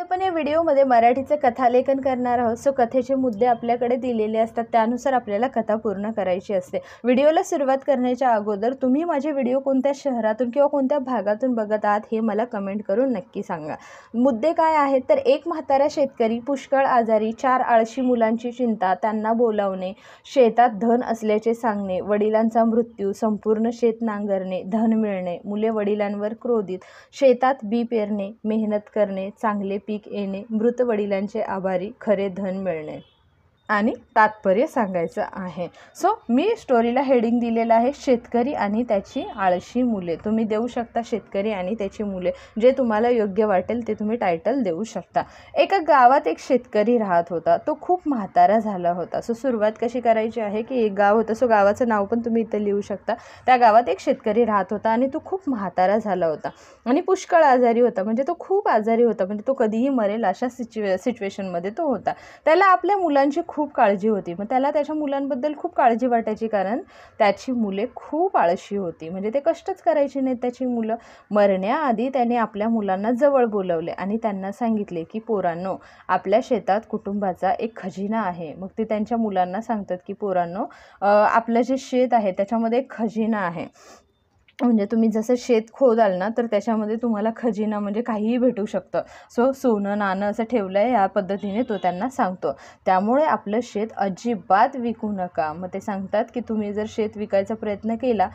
आपण या व्हिडिओमध्ये मराठीचे कथालेखन करणार आहोत। सो कथेचे मुद्दे आपल्याकडे दिलेले असतात, त्यानुसार आपल्याला कथा पूर्ण करायची असते। व्हिडिओला सुरुवात करण्याच्या अगोदर तुम्ही माझे व्हिडिओ कोणत्या शहरातून किंवा कोणत्या भागातून बघत आहात हे मला कमेंट करून नक्की सांगा। मुद्दे काय आहेत तर एक म्हातारा शेतकरी, पुष्कळ आजारी, 4 आळशी मुलांची चिंता, त्यांना बोलावणे, शेतात धन असल्याचे सांगणे, वडिलांचा मृत्यू, संपूर्ण शेत नांगरणे, धन मिळणे, मुले वडिलांवर क्रोधित, शेतात बी पेरणे, मेहनत करणे, चांगले पीक येणे, मृत वडिलांचे आभारी, खरे धन मिळणे आणि तात्पर्य सांगायचं आहे। सो मी स्टोरीला हेडिंग दिलेलं आहे शेतकरी आणि त्याची आळशी मुले। तुम्ही देऊ शकता शेतकरी आणि त्याची मुले, जे तुम्हाला योग्य वाटेल ते तुम्ही टायटल देऊ शकता। एका गावात एक शेतकरी राहत होता, तो खूप म्हातारा झाला होता। सो सुरुवात कशी करायची आहे की एक गाव होतं, सो गावाचं नाव पण तुम्ही इथं लिहू शकता। त्या गावात एक शेतकरी राहत होता आणि तो खूप म्हातारा झाला होता आणि पुष्कळ आजारी होता, म्हणजे तो खूप आजारी होता, म्हणजे तो कधीही मरेल अशा सिच्युएशनमध्ये तो होता। त्याला आपल्या मुलांची खूप काळजी होती, मग त्याला त्याच्या मुलांबद्दल खूप काळजी वाटायची, कारण त्याची मुले खूप आळशी होती, म्हणजे ते कष्टच करायची नाहीत त्याची मुलं। मरण्याआधी त्याने आपल्या मुलांना जवळ बोलवले आणि त्यांना सांगितले की पोरांनो, आपल्या शेतात कुटुंबाचा एक खजिना आहे। मग ते त्यांच्या मुलांना सांगतात की पोरांनो, आपलं जे शेत आहे त्याच्यामध्ये एक खजिना आहे, म्हणजे तुम्ही जसं शेत खोदाल ना तर त्याच्यामध्ये तुम्हाला खजिना म्हणजे काहीही भेटू शकतं। सो सोनं नाणं असं ठेवलं आहे, या पद्धतीने तो त्यांना सांगतो। त्यामुळे आपलं शेत अजिबात विकू नका। मग ते सांगतात की तुम्ही जर शेत विकायचा प्रयत्न केला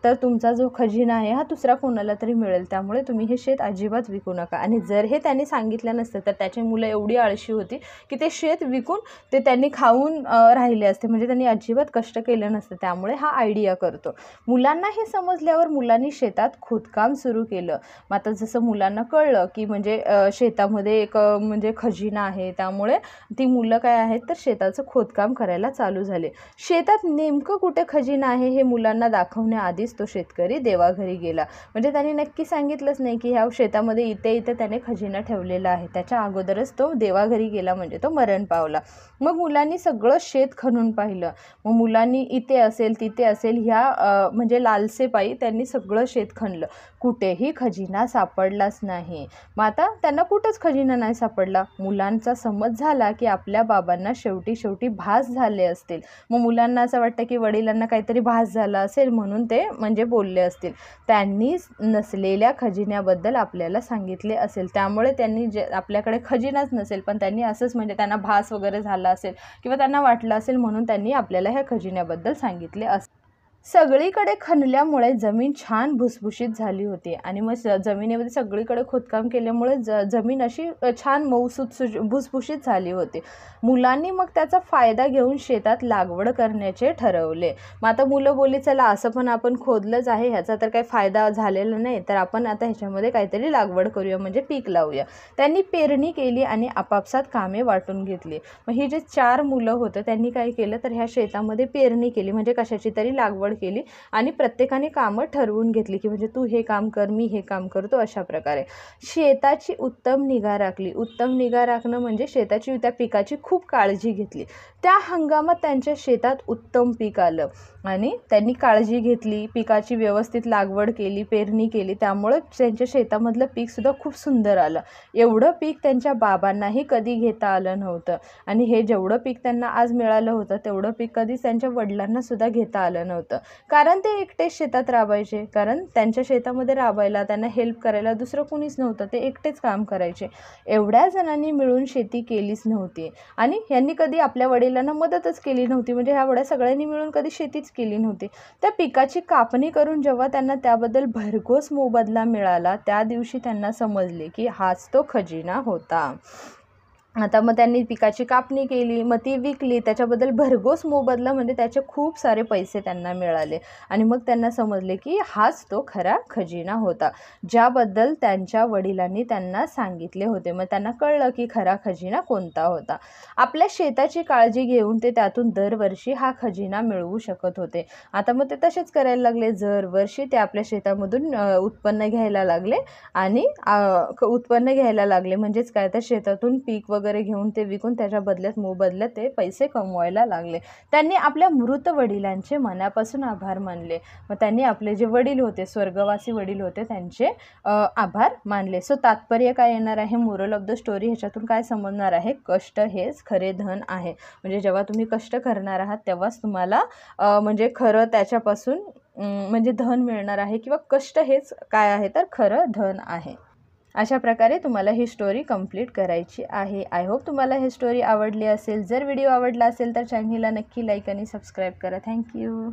तर तुमचा जो खजिना आहे हा दुसरा कोणाला तरी मिळेल, त्यामुळे तुम्ही हे शेत अजिबात विकू नका। आणि जर हे त्यांनी सांगितलं नसतं तर त्याची मुलं एवढी आळशी होती की ते शेत विकून ते त्यांनी खाऊन राहिले असते, म्हणजे त्यांनी अजिबात कष्ट केलं नसतं। त्यामुळे हा आयडिया करतो। मुलांना हे समजल्यावर मुलांनी शेतात खोदकाम सुरू केलं। मग आता जसं मुलांना कळलं की म्हणजे शेतामध्ये एक म्हणजे खजिना आहे, त्यामुळे ती मुलं काय आहेत तर शेताचं खोदकाम करायला चालू झाले। शेतात नेमकं कुठे खजिना आहे हे मुलांना दाखवण्याआधीच तो शेतकरी देवाघरी गेला, म्हणजे त्यांनी नक्की सांगितलंच नाही की ह्या शेतामध्ये इथे त्याने खजिना ठेवलेला आहे। त्याच्या अगोदरच तो देवाघरी गेला, म्हणजे तो मरण पावला। मग मुलांनी सगळं शेत खणून पाहिलं, मग मुलांनी इथे असेल तिथे असेल ह्या म्हणजे लालसेपायी त्यांनी सगळं शेत खणलं, कुठेही खजिना सापडलाच नाही। मग आता त्यांना कुठंच खजिना नाही सापडला। मुलांचा समज झाला की आपल्या बाबांना शेवटी भास झाले असतील। मग मुलांना असं वाटतं की वडिलांना काहीतरी भास झाला असेल म्हणून ते म्हणजे बोलले असतील, त्यांनी नसलेल्या खजिन्याबद्दल आपल्याला सांगितले असेल, त्यामुळे त्यांनी जे आपल्याकडे खजिनाच नसेल पण त्यांनी असंच म्हणजे त्यांना भास वगैरे झाला असेल किंवा त्यांना वाटलं असेल म्हणून त्यांनी आपल्याला ह्या खजिन्याबद्दल सांगितले असेल। सगळीकडे खणल्यामुळे जमीन छान भुसभुशीत झाली होती आणि मग जमिनीमध्ये सगळीकडे खोदकाम केल्यामुळे जमीन अशी छान मऊसूत भुसभुशीत झाली होती। मुलांनी मग त्याचा फायदा घेऊन शेतात लागवड करण्याचे ठरवले। मग आता मुलं बोलली चला असं पण आपण खोदलंच आहे, ह्याचा तर काही फायदा झालेला नाही, तर आपण आता ह्याच्यामध्ये काहीतरी लागवड करूया, म्हणजे पीक लावूया। त्यांनी पेरणी केली आणि आपापसात कामे वाटून घेतली। मग ही जे 4 मुलं होतं त्यांनी काय केलं तर ह्या शेतामध्ये पेरणी केली, म्हणजे कशाची तरी लागवड केली आणि प्रत्येकाने कामं ठरवून घेतली की म्हणजे तू हे काम कर, मी हे काम करतो, अशा प्रकारे शेताची उत्तम निगा राखली। उत्तम निगा राखणं म्हणजे शेताची त्या पिकाची खूप काळजी घेतली। त्या हंगामात त्यांच्या शेतात उत्तम पीक आलं आणि त्यांनी काळजी घेतली, पिकाची व्यवस्थित लागवड केली, पेरणी केली, त्यामुळे त्यांच्या शेतामधलं पीक सुद्धा खूप सुंदर आलं। एवढं पीक त्यांच्या बाबांनाही कधी घेता आलं नव्हतं आणि हे जेवढं पीक त्यांना आज मिळालं होतं तेवढं पीक कधीच त्यांच्या वडिलांना सुद्धा घेता आलं नव्हतं, कारण ते एकटेच शेतात राबायचे। कारण त्यांच्या शेतामध्ये राबायला, त्यांना हेल्प करायला दुसरं कोणीच नव्हतं, ते एकटेच काम करायचे। एवढ्या जणांनी मिळून शेती केलीच नव्हती आणि यांनी कधी आपल्या वडिलांना मदतच केली नव्हती, म्हणजे ह्या एवढ्या सगळ्यांनी मिळून कधी शेतीच केली नव्हती। त्या पिकाची कापणी करून जेव्हा त्यांना त्याबद्दल भरघोस मोबदला मिळाला, त्या दिवशी त्यांना समजले की हाच तो खजिना होता। आता मग त्यांनी पिकाची कापणी केली, मग ती विकली, त्याच्याबद्दल भरघोस मोबदला म्हणजे त्याचे खूप सारे पैसे त्यांना मिळाले आणि मग त्यांना समजले की हाच तो खरा खजिना होता, ज्याबद्दल त्यांच्या वडिलांनी त्यांना सांगितले होते। मग त्यांना कळलं की खरा खजिना कोणता होता। आपल्या शेताची काळजी घेऊन ते त्यातून दरवर्षी हा खजिना मिळवू शकत होते। आता मग ते तसेच करायला लागले, दरवर्षी ते आपल्या शेतामधून उत्पन्न घ्यायला लागले आणि उत्पन्न घ्यायला लागले, म्हणजेच काय तर शेतातून पीक वगैरे वगैरे घेऊन ते विकून त्याच्या बदल्यात मोबदल्यात ते पैसे कमवायला लागले. त्यांनी आपल्या मृत वडिलांचे मनापासून आभार मानले. मग त्यांनी आपले जे वडील होते, स्वर्गवासी वडील होते, त्यांचे आभार मानले. सो तात्पर्य काय येणार आहे, मोरल ऑफ द स्टोरी ह्याच्यातून काय समजणार आहे, कष्ट हेच खरे धन आहे. म्हणजे जेव्हा तुम्ही कष्ट करणार आहात तेव्हाच तुम्हाला म्हणजे खरं त्याच्यापासून म्हणजे धन मिळणार आहे, किंवा कष्ट हेच काय आहे तर खरं धन आहे. अशा प्रकारे तुम्हाला ही स्टोरी कंप्लीट करायची आहे. आय होप तुम्हाला ही स्टोरी आवडली असेल. जर व्हिडिओ आवडला असेल तर चॅनलला नक्की लाईक आणि सबस्क्राईब करा. थँक्यू.